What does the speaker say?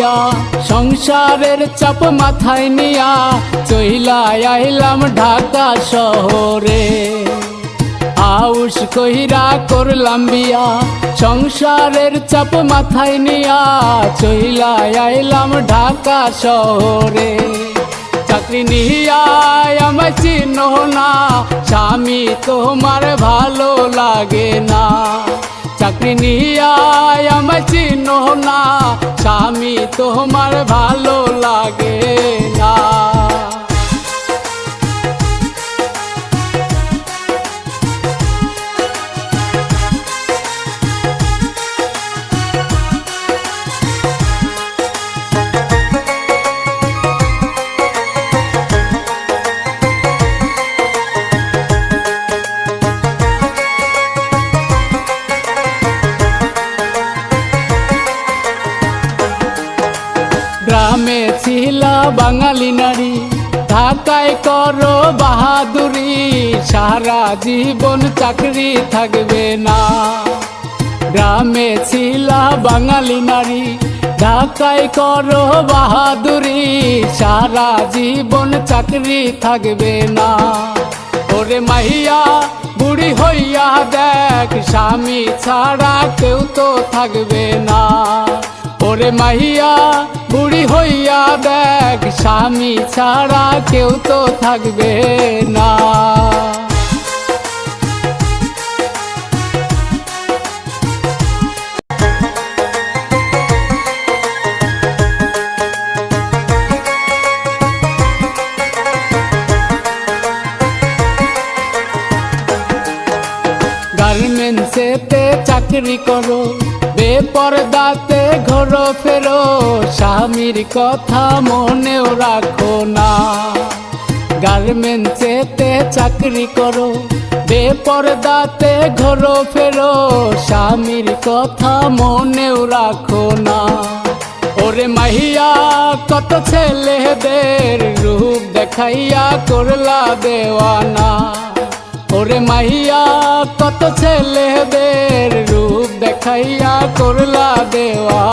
লইয়া সংসারের চাপ মাথায় নিয়া চইলা আইলাম ঢাকা শহরে। আউশ কইরা করলাম বিয়া সংসারের চাপ মাথায় নিয়া চইলা আইলাম ঢাকা শহরে। চাকরি নিয়া আমায় চিনো না, স্বামী তোমার ভালো লাগে না। চাকরি নিয়া আমায় চিনো না, স্বামী তোমার ভালো লাগে না। গ্রামে ছিলা বাঙালি নারী, ঢাকায় করো বাহাদুরি, সারা জীবন চাকরি থাকবে না। গ্রামে ছিলা বাঙালি নারী, ঢাকায় করো বাহাদুরি, সারা জীবন চাকরি থাকবে না। ওরে মাহিয়া বুড়ি হইয়া দেখ, স্বামী ছাড়া কেউ তো থাকবে না। ওরে মাহিয়া বুড়ি হইয়া দেখ, স্বামী ছাড়া কেউ তো থাকবে না। গার্মেন্টসেতে চাকরি করো, বেপরদাতে ঘোরো ফেরো, স্বামীর কথা মনেও রাখো না। গার্মেন্টসেতে চাকরি করো, বেপরদাতে ঘোরো ফেরো, স্বামীর কথা মনেও রাখো না। ওরে মাহিয়া কত ছেলেদের রূপ দেখাইয়া করলা দেওয়ানা। ওরে মাহিয়া কত ছেলেদের রূপ দেখাইয়া করলা দেওয়া